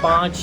5،